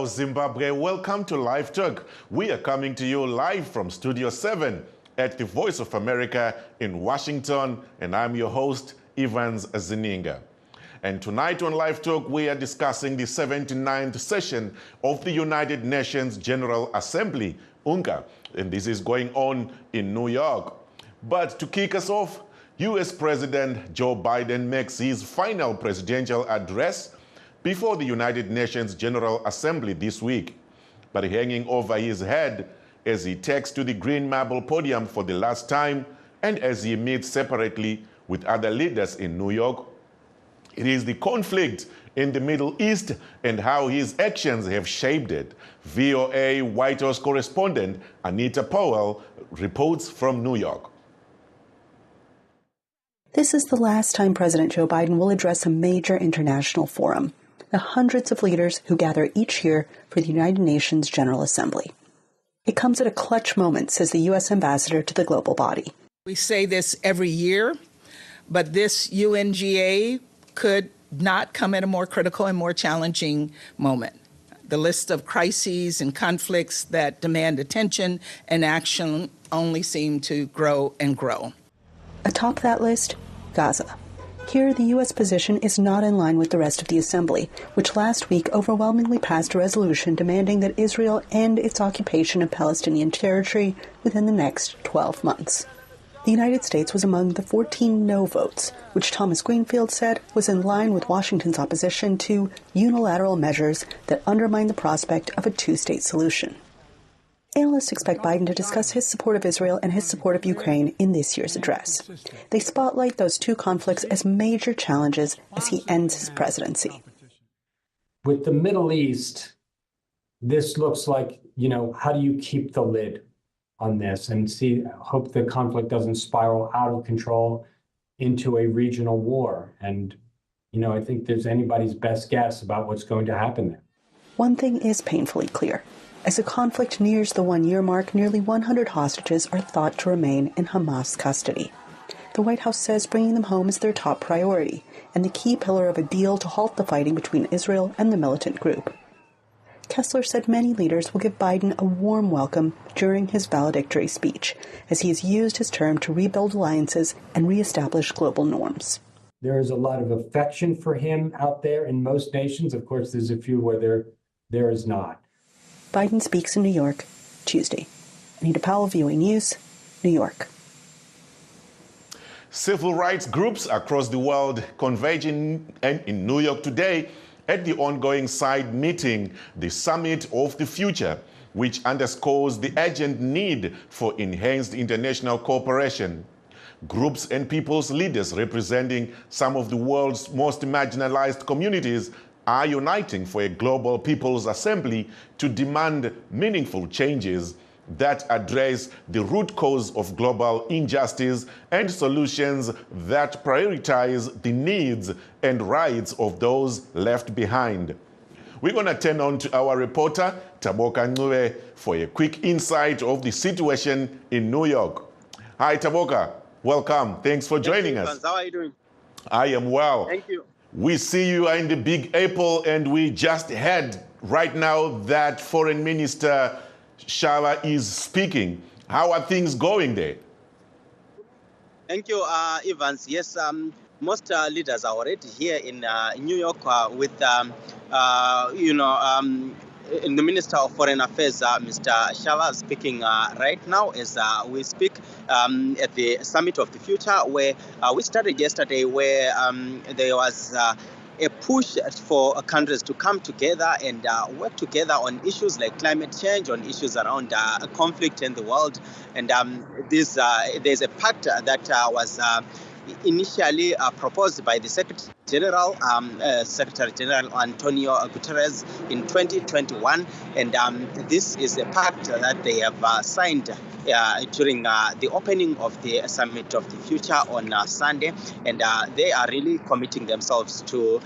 Hello, Zimbabwe. Welcome to LiveTalk. We are coming to you live from Studio 7 at the Voice of America in Washington, and I'm your host, Evans Zininga. And tonight on LiveTalk, we are discussing the 79th session of the United Nations General Assembly, UNGA, and this is going on in New York. But to kick us off, U.S. President Joe Biden makes his final presidential address before the United Nations General Assembly this week. But hanging over his head as he takes to the Green Marble podium for the last time and as he meets separately with other leaders in New York, it is the conflict in the Middle East and how his actions have shaped it. VOA White House correspondent Anita Powell reports from New York. This is the last time President Joe Biden will address a major international forum, the hundreds of leaders who gather each year for the United Nations General Assembly. It comes at a clutch moment, says the U.S. ambassador to the global body. We say this every year, but this UNGA could not come at a more critical and more challenging moment. The list of crises and conflicts that demand attention and action only seem to grow and grow. Atop that list, Gaza. Here, the U.S. position is not in line with the rest of the Assembly, which last week overwhelmingly passed a resolution demanding that Israel end its occupation of Palestinian territory within the next 12 months. The United States was among the 14 no votes, which Thomas Greenfield said was in line with Washington's opposition to unilateral measures that undermine the prospect of a two-state solution. Analysts expect Biden to discuss his support of Israel and his support of Ukraine in this year's address. They spotlight those two conflicts as major challenges as he ends his presidency. With the Middle East, this looks like, how do you keep the lid on this and hope the conflict doesn't spiral out of control into a regional war? And, I think there's anybody's best guess about what's going to happen there. One thing is painfully clear. As the conflict nears the one-year mark, nearly 100 hostages are thought to remain in Hamas custody. The White House says bringing them home is their top priority and the key pillar of a deal to halt the fighting between Israel and the militant group. Kessler said many leaders will give Biden a warm welcome during his valedictory speech, as he has used his term to rebuild alliances and reestablish global norms. There is a lot of affection for him out there in most nations. Of course, there's a few where there is not. Biden speaks in New York Tuesday. Anita Powell, VOA News, New York. Civil rights groups across the world converging in New York today at the ongoing side meeting, the Summit of the Future, which underscores the urgent need for enhanced international cooperation. Groups and people's leaders representing some of the world's most marginalized communities are uniting for a global people's assembly to demand meaningful changes that address the root cause of global injustice and solutions that prioritize the needs and rights of those left behind. We're going to turn on to our reporter, Taboka Ncube, for a quick insight of the situation in New York. Hi, Taboka. Welcome. Thanks for joining us. How are you doing? I am well. Thank you. We see you are in the Big Apple, and we just heard right now that Foreign Minister Shava is speaking. How are things going there? Thank you, Evans. Yes, most leaders are already here in New York with, the Minister of Foreign Affairs, Mr. Shava, speaking right now as we speak at the Summit of the Future, where we started yesterday, where there was a push for countries to come together and work together on issues like climate change, on issues around conflict in the world. And there's a pact that was initially proposed by the Secretary General Antonio Guterres in 2021, and this is a pact that they have signed during the opening of the Summit of the Future on Sunday, and they are really committing themselves to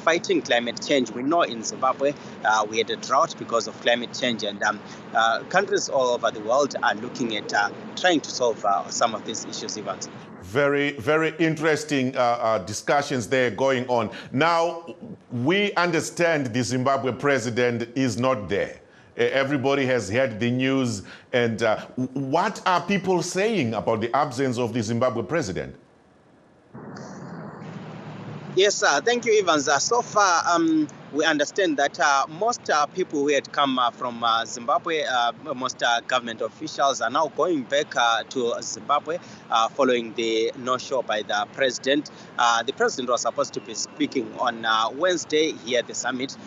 fighting climate change. We know in Zimbabwe we had a drought because of climate change, and countries all over the world are looking at trying to solve some of these issues, Evans. Very, very interesting discussions there going on. Now, we understand the Zimbabwe president is not there. Everybody has heard the news. And what are people saying about the absence of the Zimbabwe president? Yes, thank you, Evans. So far, we understand that most people who had come from Zimbabwe, most government officials are now going back to Zimbabwe following the no-show by the president. The president was supposed to be speaking on Wednesday here at the summit.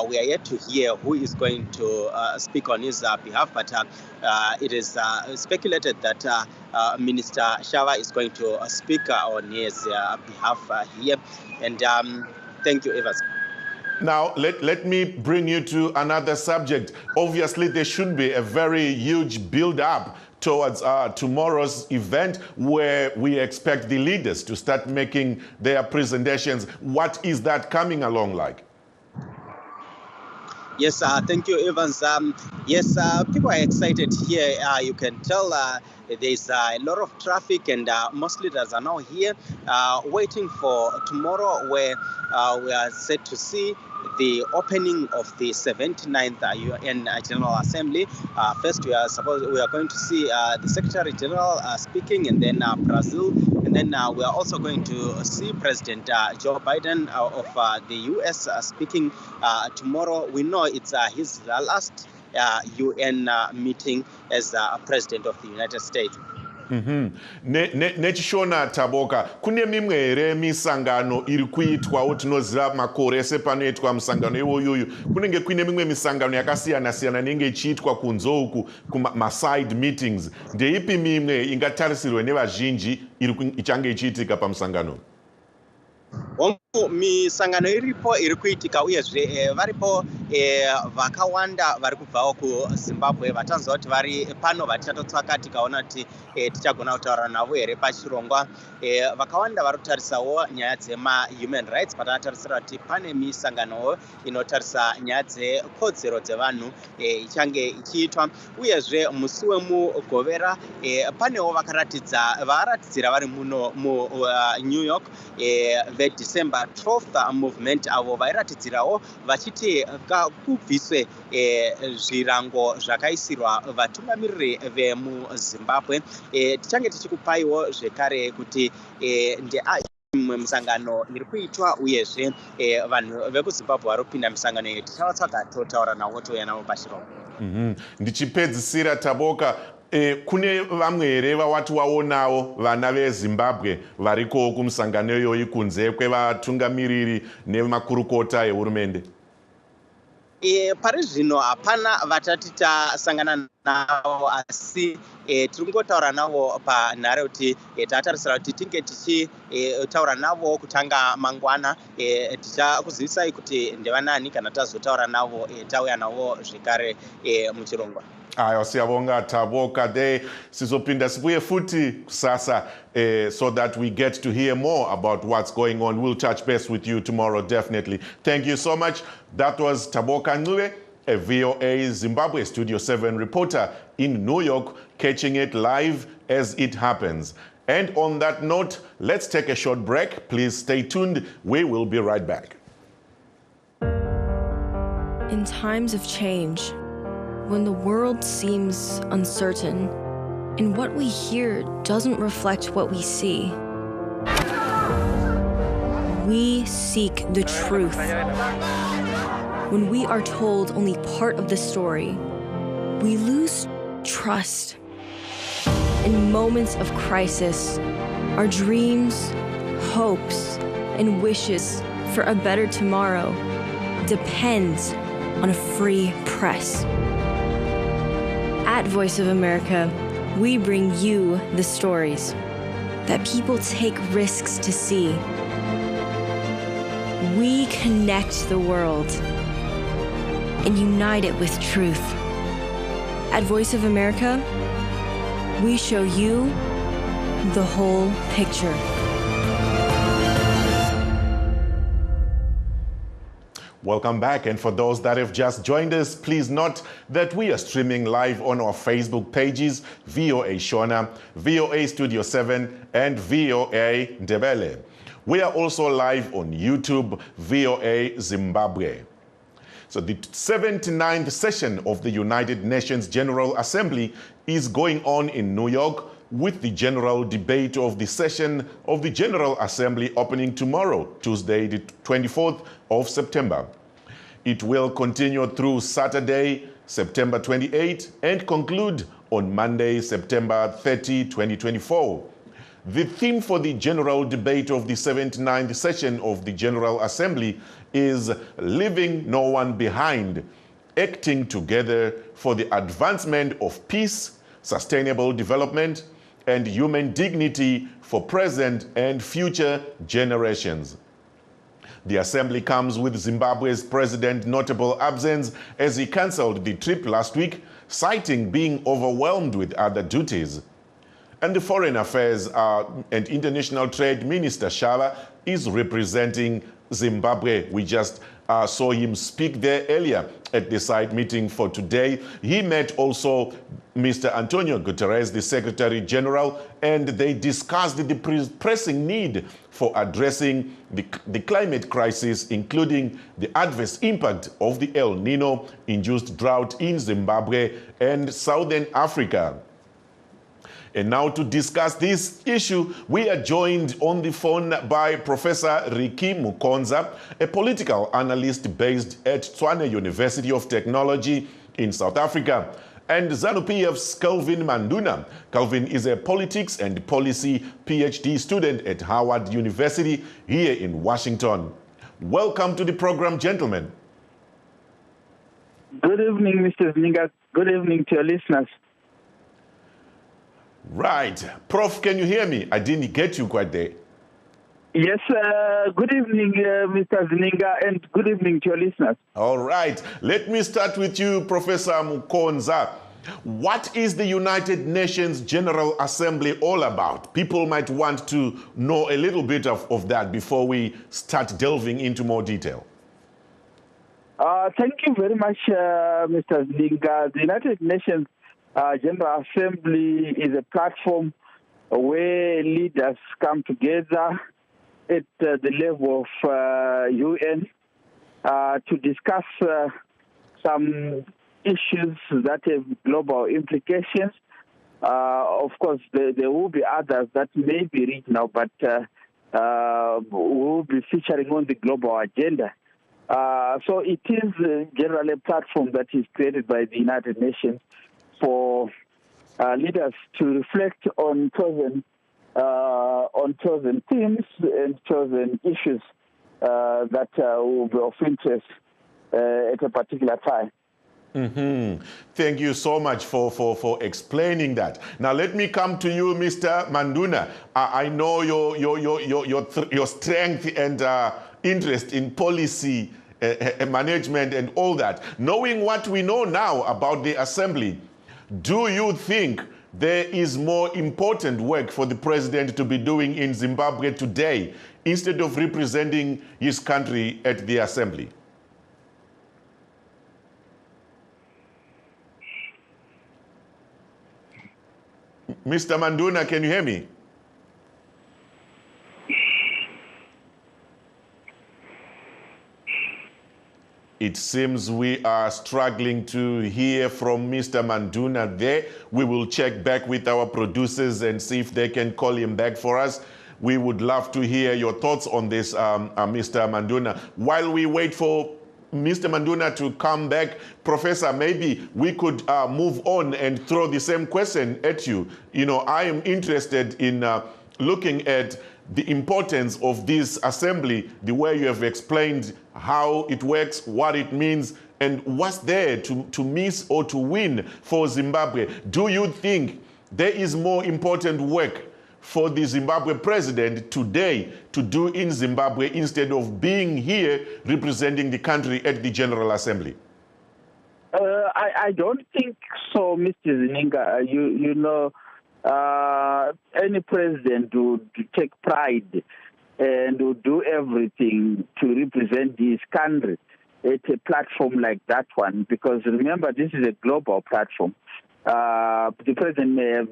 We are yet to hear who is going to speak on his behalf, but it is speculated that Minister Shava is going to speak on his behalf here. And thank you, Evans. Now, let me bring you to another subject. Obviously, there should be a very huge build-up towards tomorrow's event where we expect the leaders to start making their presentations. What is that coming along like? Yes, thank you, Evans. Yes, people are excited here. You can tell there's a lot of traffic, and most leaders are now here waiting for tomorrow, where we are set to see the opening of the 79th UN General Assembly. First, we are going to see the Secretary General speaking, and then Brazil, and then we are also going to see President Joe Biden of the US speaking tomorrow. We know it's his last UN meeting as President of the United States. Nechishona Taboka, kune mimwe here misangano iri kuitwawo tinoziva makore ese panoitwa musangano iwoyoyo. Kunenge kune mimwe misangano yakasiyana-siyana inenge ichiitwa kunze uku kuma-side meetings. Ndeipi mimwe ingatarisirwe nevazhinji ichange ichiitika pamusangano? Misangano iripo iri kuitika, uyezve varipo vakawanda vari kubvawo kuZimbabwe vatanzwa kuti vari pano vachatotsvaka tikaona kuti tichagona kutaura navo here pachirongwa. Vakawanda vari kutarisawo nyaya dzema-human rights, patatarisira kuti pane misangano inotarisa nyaya dzekodzero dzevanhu ichange ichiitwa. Uyezve musi wemugovera panewo varatidzira vari muno muNew York veDecember 12th movement, avo vairatidzirawo vachiti kubviswe zvirango zvakaisirwa vatungamiriri vemuZimbabwe. Tichange tichikupaiwo zvekare kuti mimwe misangano iri kuitwa, uyezve vanhu vekuZimbabwe vari kupinda misangano iyo tichavatsvaga totaura navo touya navo pachirongwa. Ndichipedzisira Taboka, kune vamwe here vawati waonawo vana veZimbabwe variko kumusangano iyoyi kunze kwevatungamiriri nemakurukota ehurumende? Pari zvino hapana vatati tasangana navo, asi tiri kungotaura navo panhare kuti tatarisira kuti tinge tichitaura navo kutanga mangwana. Tichakuzivisai kuti ndevanani kana tazotaura navo tauya navo zvekare muchirongwa. Ayo, siyabonga Taboka. Sizopinda sibuye futi kusasa so that we get to hear more about what's going on. We'll touch base with you tomorrow, definitely. Thank you so much. That was Taboka Ncube, a VOA Zimbabwe Studio 7 reporter in New York, catching it live as it happens. And on that note, let's take a short break. Please stay tuned. We will be right back. In times of change, when the world seems uncertain and what we hear doesn't reflect what we see, we seek the truth. When we are told only part of the story, we lose trust. In moments of crisis, our dreams, hopes, and wishes for a better tomorrow depend on a free press. At Voice of America, we bring you the stories that people take risks to see. We connect the world and unite it with truth. At Voice of America, we show you the whole picture. Welcome back, and for those that have just joined us, please note that we are streaming live on our Facebook pages, VOA Shona, VOA Studio 7, and VOA Ndebele. We are also live on YouTube, VOA Zimbabwe. So the 79th session of the United Nations General Assembly is going on in New York, with the general debate of the session of the General Assembly opening tomorrow, Tuesday, the 24th of September. It will continue through Saturday, September 28, and conclude on Monday, September 30, 2024. The theme for the general debate of the 79th session of the General Assembly is Leaving No One Behind, acting together for the advancement of peace, sustainable development, and human dignity for present and future generations. The Assembly comes with Zimbabwe's president's notable absence as he cancelled the trip last week, citing being overwhelmed with other duties. And the Foreign Affairs and International Trade Minister Shava is representing Zimbabwe. We just saw him speak there earlier at the side meeting for today. He met also Mr. Antonio Guterres, the Secretary General, and they discussed the pressing need for addressing the climate crisis, including the adverse impact of the El Nino-induced drought in Zimbabwe and Southern Africa. And now to discuss this issue, we are joined on the phone by Professor Ricky Mukonza, a political analyst based at Tshwane University of Technology in South Africa, and ZANU-PF's Kelvin Manduna. Kelvin is a politics and policy PhD student at Howard University here in Washington. Welcome to the program, gentlemen. Good evening, Mr. Zininga. Good evening to your listeners. Right. Prof, can you hear me? I didn't get you quite there. Yes, good evening, Mr. Zininga, and good evening to your listeners. All right. Let me start with you, Professor Mukonza. What is the United Nations General Assembly all about? People might want to know a little bit of that before we start delving into more detail. Thank you very much, Mr. Zininga. The United Nations General Assembly is a platform where leaders come together at the level of UN to discuss some issues that have global implications. Of course, there will be others that may be regional, but will be featuring on the global agenda. So it is generally a platform that is created by the United Nations for leaders to reflect on chosen themes and chosen issues that will be of interest at a particular time. Mm-hmm. Thank you so much for explaining that. Now let me come to you, Mr. Manduna. I know your strength and interest in policy management and all that. Knowing what we know now about the Assembly, do you think there is more important work for the president to be doing in Zimbabwe today instead of representing his country at the Assembly? Mr. Manduna, can you hear me? It seems we are struggling to hear from Mr. Manduna there. We will check back with our producers and see if they can call him back for us. We would love to hear your thoughts on this, Mr. Manduna. While we wait for Mr. Manduna to come back, Professor, maybe we could move on and throw the same question at you. You know, I am interested in looking at the importance of this assembly, the way you have explained how it works, what it means, and what's there to miss or to win for Zimbabwe. Do you think there is more important work for the Zimbabwe president today to do in Zimbabwe instead of being here representing the country at the General Assembly? I don't think so, Mr. Zininga. You know, any president would take pride and would do everything to represent his country. at a platform like that one, because remember, this is a global platform. The president may have,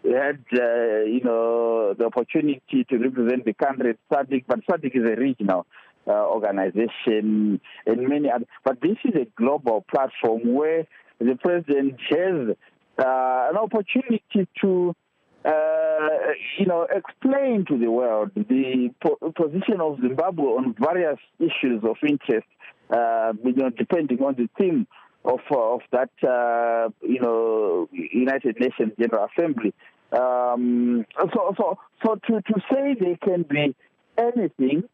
had, the opportunity to represent the country at SADC, but SADC is a regional organization and many other. But this is a global platform where the president has an opportunity to, explain to the world the position of Zimbabwe on various issues of interest, depending on the theme of that, United Nations General Assembly. So to say there can be anything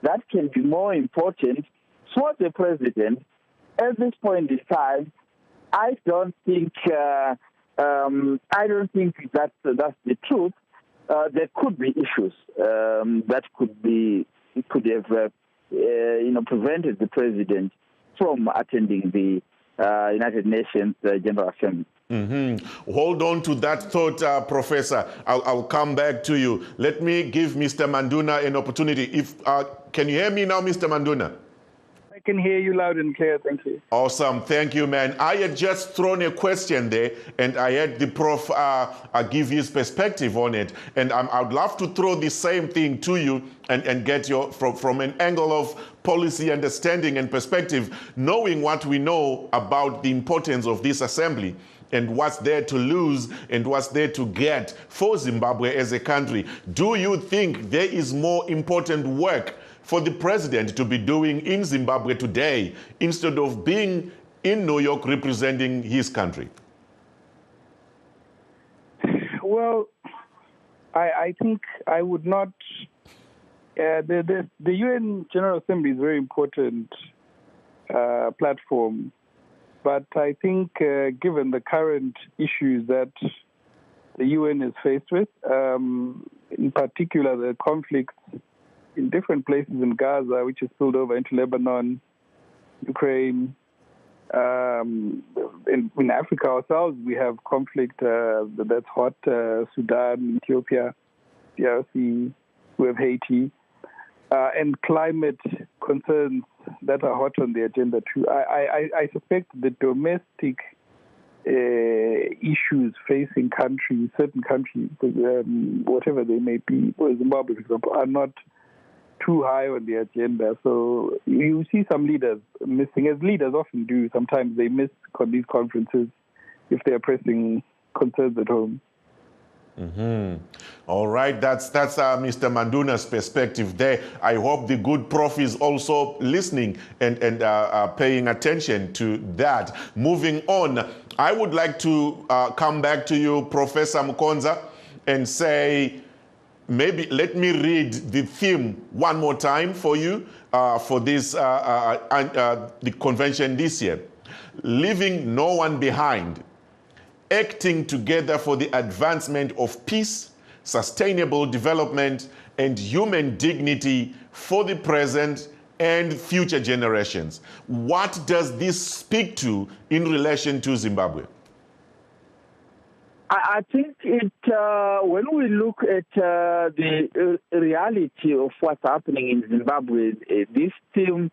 that can be more important for the president at this point in time, I don't think that's the truth. There could be issues that could have prevented the president from attending the United Nations General Assembly. Mm-hmm. Hold on to that thought, Professor. I'll come back to you. Let me give Mr. Manduna an opportunity. Can you hear me now, Mr. Manduna? I can hear you loud and clear. Thank you. Awesome. Thank you, man. I had just thrown a question there, and I had the prof give his perspective on it. And I'd love to throw the same thing to you and get your from an angle of policy understanding and perspective, knowing what we know about the importance of this assembly and what's there to lose and what's there to get for Zimbabwe as a country. Do you think there is more important work for the president to be doing in Zimbabwe today instead of being in New York representing his country? Well, I think I would not. The UN General Assembly is a very important platform, but I think given the current issues that the UN is faced with, in particular the conflicts in different places in Gaza, which has spilled over into Lebanon, Ukraine. In Africa ourselves, we have conflict that's hot, Sudan, Ethiopia, DRC, we have Haiti, and climate concerns that are hot on the agenda too. I suspect the domestic issues facing countries, certain countries, whatever they may be, or Zimbabwe, for example, are not too high on the agenda. So you see some leaders missing, as leaders often do. Sometimes they miss these conferences if they're pressing concerns at home. Mm-hmm. All right, that's Mr. Manduna's perspective there. I hope the good prof is also listening and paying attention to that. Moving on, I would like to come back to you, Professor Mukonza, and say, maybe let me read the theme one more time for you for this the convention this year. Leaving no one behind, acting together for the advancement of peace, sustainable development, and human dignity for the present and future generations. What does this speak to in relation to Zimbabwe? I think when we look at the reality of what's happening in Zimbabwe, this theme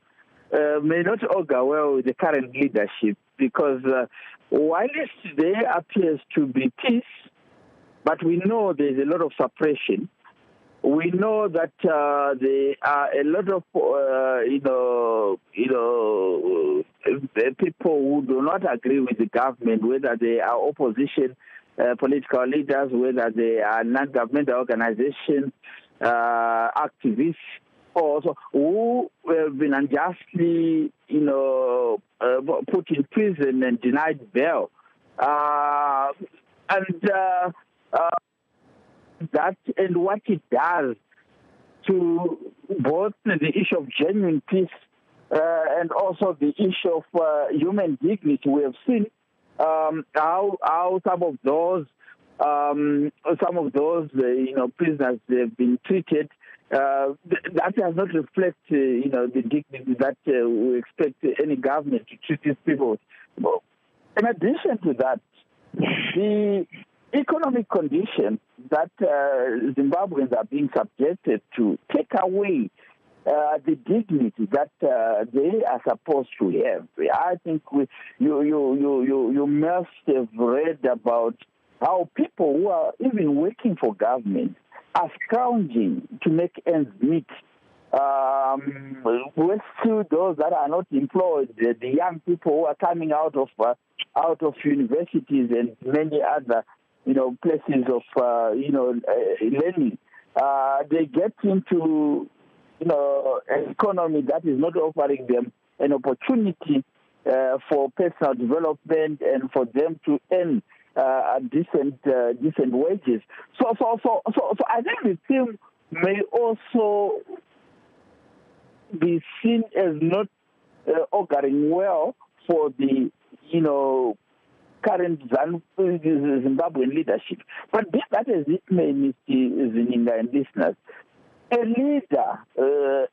may not augur well with the current leadership, because while there appears to be peace, but we know there's a lot of suppression. We know that there are a lot of people who do not agree with the government, whether they are opposition political leaders, whether they are non-governmental organizations, activists, also who have been unjustly, put in prison and denied bail, that and what it does to both the issue of genuine peace and also the issue of human dignity. We have seen how some of those prisoners have been treated. That does not reflect, the dignity that we expect any government to treat these people. But in addition to that, the economic conditions that Zimbabweans are being subjected to take away the dignity that they are supposed to have. I think you must have read about how people who are even working for government are scrounging to make ends meet. With those that are not employed, the young people who are coming out of universities and many other places of learning, they get into an economy that is not offering them an opportunity for personal development and for them to earn decent wages. So I think the team may also be seen as not auguring well for the current Zimbabwean leadership. But be that as it may, Mr. Zininga and listeners, a leader,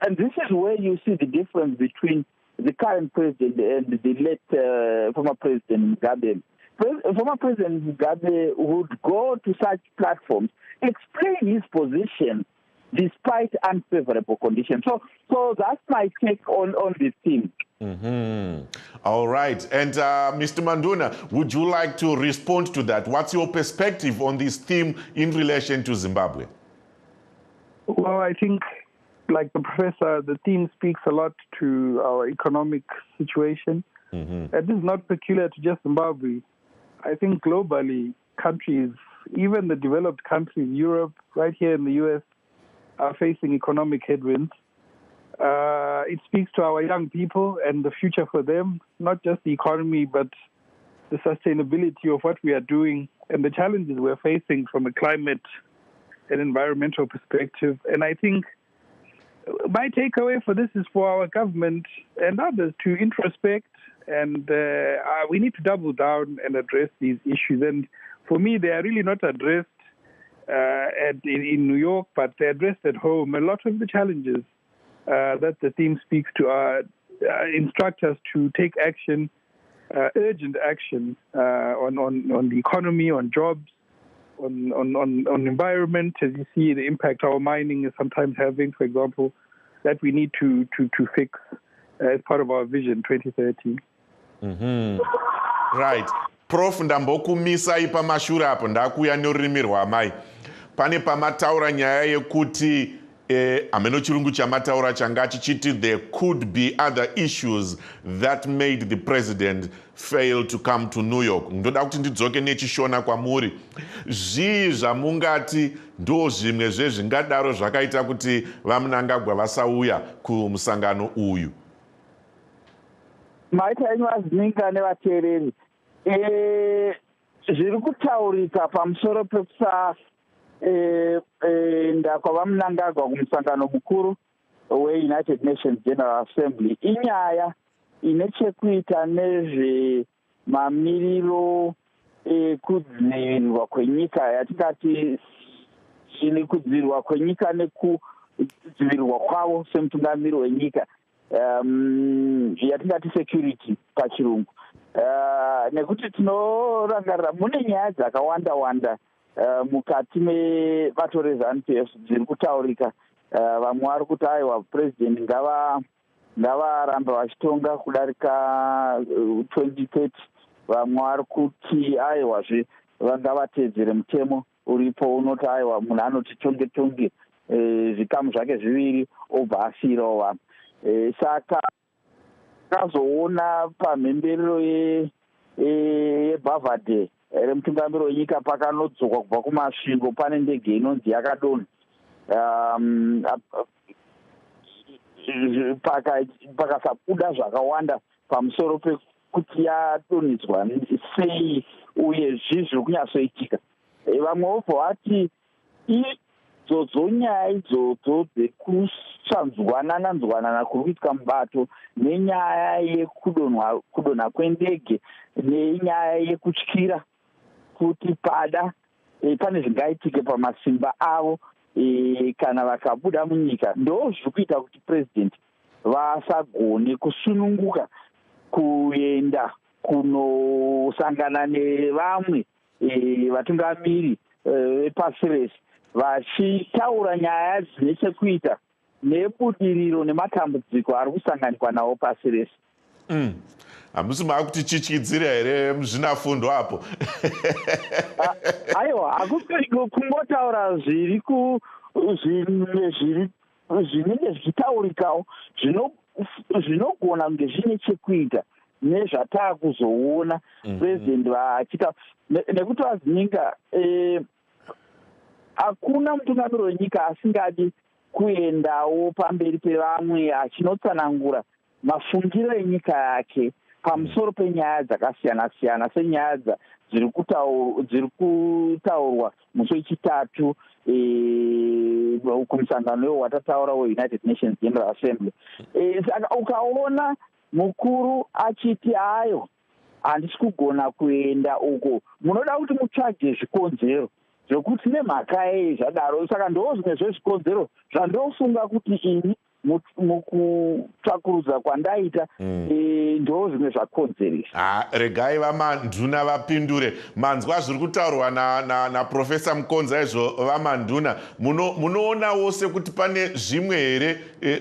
and this is where you see the difference between the current president and the late former President Mugabe. Former President Mugabe would go to such platforms, explain his position despite unfavorable conditions. So that's my take on this theme. Mm-hmm. All right. And Mr. Manduna, would you like to respond to that? What's your perspective on this theme in relation to Zimbabwe? Well, I think, like the professor, the theme speaks a lot to our economic situation. Mm-hmm. It is not peculiar to just Zimbabwe. I think globally, countries, even the developed countries, Europe, right here in the U.S., are facing economic headwinds. It speaks to our young people and the future for them, not just the economy, but the sustainability of what we are doing and the challenges we're facing from a climate and environmental perspective. And I think my takeaway for this is for our government and others to introspect, and we need to double down and address these issues. And for me, they are really not addressed in New York, but they're addressed at home. A lot of the challenges that the theme speaks to instruct us to take action, urgent action on the economy, on jobs, on environment. As you see, the impact our mining is sometimes having, for example, that we need to fix as part of our vision 2030. Mm-hmm. Right. Prof, ndambokumisa ipa mashure apo ndakuya norurimi rwamai. Pane pamataura nyaya yekuti ameno chirungu chamataura changa chichiti there could be other issues that made the president fail to come to New York. Ndoda kuti ndidzoke nechishona kwamuri. Zvii zvamungati ndo zvimwe zvezvingadaro zvakaita kuti vaMnangagwa vasauya kumusangano uyu. Maita ino Zininga nevateereri. Zviri kutaurika pamusoro pekusaenda kwavaMnangagwa kumusangano mukuru weUnited Nations General Assembly inyaya ine chekuita nezvemamiriro ekudzivirirwa kwenyika, yatingati ine kudzivirirwa kwenyika nekudzivirirwa kwavo semutungamiri wenyika, yatingati security pachirungu. Nekuti tinorangarira mune nyaya dzakawanda mukati mebato reZANU-PF dziri kutaurika. Vamwe vari kuti aiwa president ngavarambe vachitonga kudarika 2030. Vamwe vari kuti aiwazve vangavatedzere mutemo uripo unoti aiwa munhu anoti tonge zvikamu zvake zviviri obva asiyirawo vanhu. Saka tazoona pamhemberero yeBhavhadhe remutungamiri wenyika pakanodzokwa kubva kumasvingo pane ndege inonzi yakadonha. Pakasabuda zvakawanda pamusoro pekuti yadonhedzwa sei uye zviri kunyatsoitika. Vamwe vobva vati idzodzo nyaya idzodzo dzekusanzwanana kuri kuitika mubato nenyaya yekudonha kwendege nenyaya yekutyira kuti pane zvingaitike pamasimba avo kana vakabuda munyika, ndo zviri kuita kuti president vasagone kusununguka kuenda kunosangana nevamwe vatungamiri vepasi rese vachitaura nyaya dzine chekuita nebudiriro nematambudziko ari kusanganikwa nawo pasi rese. Hamusi maakutichichidzira here muzvinafundo apo? Aiwa, hakusi kungotaura zvinenge zvichitaurikawo zvinogona kunge zvine chekuita nezvataakuzoona president vaachita, nekuti vazininga hakuna mutungamiri wenyika asingadi kuendawo pamberi pevamwe achinotsanangura mafungiro enyika yake pamusoro penyaya dzakasiyana-siyana, senyaya dziri kutaurwa musi wechitatu kumusangano watataura weUnited Nations General Assembly. Saka ukaona mukuru achiti ayo handisi kugona kuenda uko, munoda kuti mutsvage zvikonzero zvokuti nemhaka yei zvadaro. Saka ndo zvimwe zvezvikonzero zvandofunga kuti ini mukutsvakurudza kwandaita ndo zvimwe zvakonzeresa. Regai vamanduna vapindure. Manzwa zviri kutaurwa naProfesa Mukonza izvo vamanduna. Munoonawo sekuti pane zvimwe here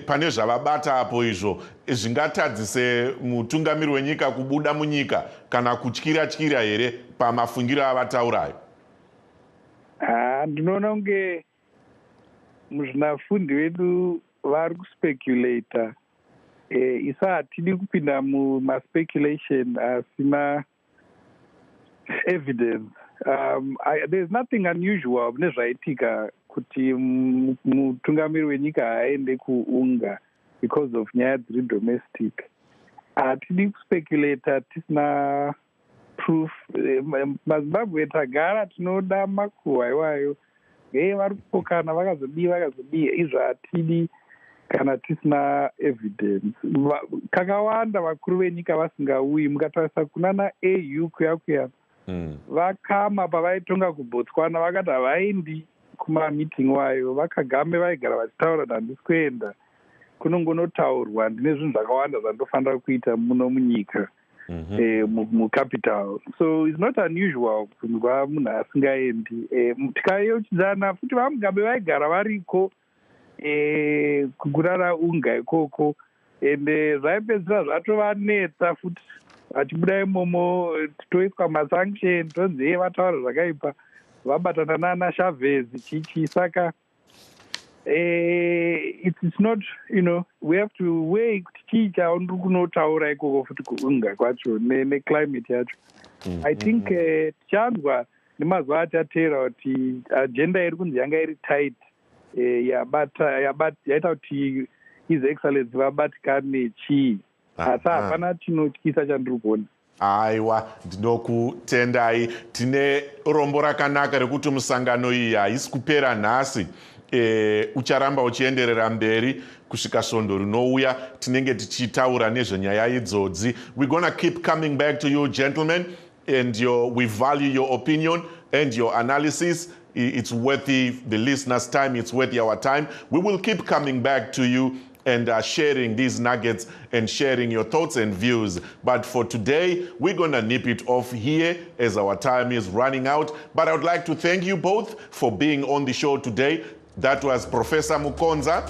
pane zvavabata apo izvo zvingatadzise mutungamiri wenyika kubuda munyika kana kutyira here pamafungiro avataurayo? Ndinoona kunge muzvinafundi vedu vari kuspekulata. Isa hatidi kupinda mumaspeculation asina evidence. There's nothing unusual nezvaitika kuti mutungamiri wenyika aende kuunga because of nyaya dziri domestic. Hatidi kuspekulata tisina proof. MaZimbabwe tagara tinoda makuhwa iwayo. Vari kupokana vakazodii izvo hatidi kana tisina evidence. Kakawanda vakuru venyika vasingauyi, mukatarisa kunana AU kuya vakama pavaitonga kuBotswana vakati havaendi kumameeting wayo, vakagame vaigara vachitaura handisi kuenda kunongonotaurwa ndine zvinhu zvakawanda zvandofanira kuita muno munyika mucapital. So it's not unusual kunzwa munhu asingaendi. Tikayeuchidzana futi vamugabe vaigara variko kugurara unga ikoko, ende zvaipedzisira zvatovanetsa futi vachibuda imomo toiswa masanction tonzi vataura zvakaipa vabatana nana Chavez chichi. Saka it's not, we have to weigh kuti chii chaundiri kunotaura ikoko futi kuunga kwacho neclimate yacho. I think tichanzwa nemazuva achateera kuti agenda iri kunzi yanga iri tight, yaita kuti His Excellency vabatikane chii, asi hapana chinotyisa chandiri kuona. Aiwa, ndinokutendai. Tine rombo rakanaka rekuti musangano iyi haisi kupera nhasi. Ucharamba uchienderera mberi kusvika svondo rinouya tinenge tichitaura nezvenyaya idzodzi. We're going to keep coming back to you, gentlemen, and we value your opinion and your analysis. It's worth the listeners' time. It's worth our time. We will keep coming back to you and sharing these nuggets and sharing your thoughts and views. But for today, we're going to nip it off here as our time is running out. But I would like to thank you both for being on the show today. That was Professor Mukonza,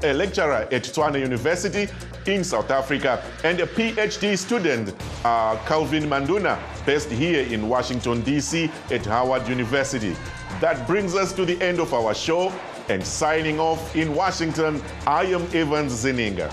a lecturer at Tshwane University in South Africa, and a PhD student, Calvin Manduna, based here in Washington, D.C. at Howard University. That brings us to the end of our show, and signing off in Washington, I am Evans Zininga.